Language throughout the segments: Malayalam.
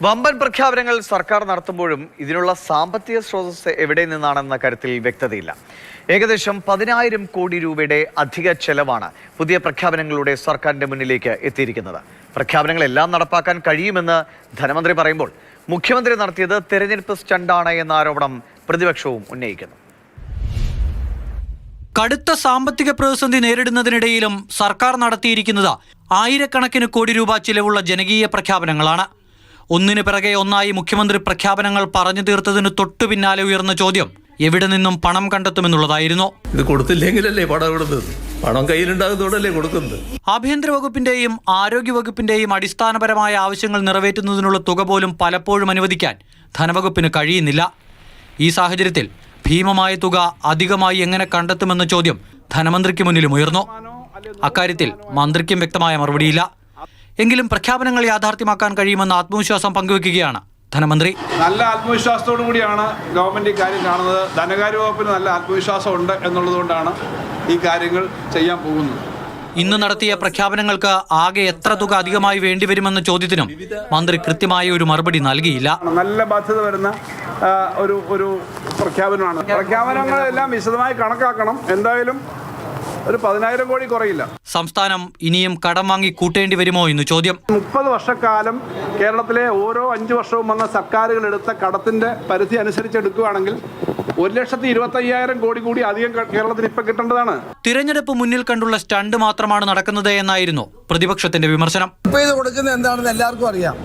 വമ്പൻ പ്രഖ്യാപനങ്ങൾ സർക്കാർ നടത്തുമ്പോഴും ഇതിനുള്ള സാമ്പത്തിക സ്രോതസ് എവിടെ നിന്നാണെന്ന കാര്യത്തിൽ വ്യക്തതയില്ല. ഏകദേശം 10,000 കോടി രൂപയുടെ അധിക ചെലവാണ് പുതിയ പ്രഖ്യാപനങ്ങളുടെ സർക്കാരിന്റെ മുന്നിലേക്ക് എത്തിയിരിക്കുന്നത്. പ്രഖ്യാപനങ്ങളെല്ലാം നടപ്പാക്കാൻ കഴിയുമെന്ന് ധനമന്ത്രി പറയുമ്പോൾ മുഖ്യമന്ത്രി നടത്തിയത് തെരഞ്ഞെടുപ്പ് സ്റ്റണ്ടാണ് എന്ന ആരോപണം പ്രതിപക്ഷവും ഉന്നയിക്കുന്നു. കടുത്ത സാമ്പത്തിക പ്രതിസന്ധി നേരിടുന്നതിനിടയിലും സർക്കാർ നടത്തിയിരിക്കുന്നത് ആയിരക്കണക്കിന് കോടി രൂപ ചിലവുള്ള ജനകീയ പ്രഖ്യാപനങ്ങളാണ്. ഒന്നിനു പിറകെ ഒന്നായി മുഖ്യമന്ത്രി പ്രഖ്യാപനങ്ങൾ പറഞ്ഞു തീർത്തതിന് തൊട്ടു പിന്നാലെ ഉയർന്ന ചോദ്യം എവിടെ നിന്നും പണം കണ്ടെത്തുമെന്നുള്ളതായിരുന്നു. ഇത് കൊടുത്തില്ലെങ്കിലല്ലേ പണം കൊടുത്തത്, പണം കയ്യിലുണ്ടാകുന്നതോടല്ലേ കൊടുക്കുന്നത്. ആഭ്യന്തര വകുപ്പിന്റെയും ആരോഗ്യ വകുപ്പിന്റെയും അടിസ്ഥാനപരമായ ആവശ്യങ്ങൾ നിറവേറ്റുന്നതിനുള്ള തുക പോലും പലപ്പോഴും അനുവദിക്കാൻ ധനവകുപ്പിന് കഴിയുന്നില്ല. ഈ സാഹചര്യത്തിൽ ഭീമമായ തുക അധികമായി എങ്ങനെ കണ്ടെത്തുമെന്ന ചോദ്യം ധനമന്ത്രിക്ക് മുന്നിലും ഉയർന്നു. അക്കാര്യത്തിൽ മന്ത്രിക്കും വ്യക്തമായ മറുപടിയില്ല. എങ്കിലും പ്രഖ്യാപനങ്ങൾ യാഥാർത്ഥ്യമാക്കാൻ കഴിയുമെന്ന ആത്മവിശ്വാസം പങ്കുവെക്കുകയാണ് ധനമന്ത്രി. നല്ല ആത്മവിശ്വാസത്തോടു കൂടിയാണ് ഗവൺമെന്റ് ഈ കാര്യം കാണുന്നത്. ധനകാര്യ വകുപ്പിന് നല്ല ആത്മവിശ്വാസം ഉണ്ട് എന്നുള്ളതുകൊണ്ടാണ് ഈ കാര്യങ്ങൾ ചെയ്യാൻ പോകുന്നത്. ഇന്ന് നടത്തിയ പ്രഖ്യാപനങ്ങൾക്ക് ആകെ എത്ര തുക അധികമായി വേണ്ടിവരുമെന്ന ചോദ്യത്തിനും മന്ത്രി കൃത്യമായ ഒരു മറുപടി നൽകിയില്ല. നല്ല ബാധ്യത വരുന്ന ഒരു പ്രഖ്യാപനമാണ്. പ്രഖ്യാപനങ്ങളെല്ലാം വിശദമായി കണക്കാക്കണം. എന്തായാലും ഒരു 10,000 കോടി കുറയില്ല. സംസ്ഥാനം ഇനിയും കടം വാങ്ങി കൂട്ടേണ്ടി വരുമോ എന്ന് ചോദ്യം. 30 വർഷക്കാലം കേരളത്തിലെ ഓരോ 5 വർഷവും വന്ന സർക്കാരുകൾ എടുത്ത കടത്തിന്റെ പരിധി അനുസരിച്ച് എടുക്കുകയാണെങ്കിൽ 1,25,000 കോടി കൂടി അധികം കേരളത്തിന് ഇപ്പൊ കിട്ടേണ്ടതാണ്. തിരഞ്ഞെടുപ്പ് മുന്നിൽ കണ്ടുള്ള സ്റ്റണ്ട് മാത്രമാണ് നടക്കുന്നത് എന്നായിരുന്നു പ്രതിപക്ഷത്തിന്റെ വിമർശനം. ഇപ്പൊ ഇത് കൊടുക്കുന്നത് എന്താണെന്ന് എല്ലാവർക്കും അറിയാം.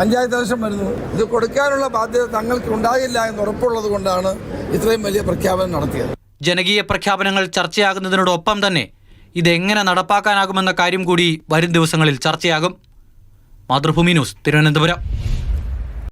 പഞ്ചായത്ത് ആവശ്യം വരുന്നു. ഇത് കൊടുക്കാനുള്ള ബാധ്യത തങ്ങൾക്ക് ഉണ്ടാകില്ല എന്ന് ഉറപ്പുള്ളത് കൊണ്ടാണ് ഇത്രയും വലിയ പ്രഖ്യാപനം നടത്തിയത്. ജനകീയ പ്രഖ്യാപനങ്ങൾ ചർച്ചയാകുന്നതിനോടൊപ്പം തന്നെ ഇതെങ്ങനെ നടപ്പാക്കാനാകുമെന്ന കാര്യം കൂടി വരും ദിവസങ്ങളിൽ ചർച്ചയാകും. മാതൃഭൂമി ന്യൂസ്, തിരുവനന്തപുരം.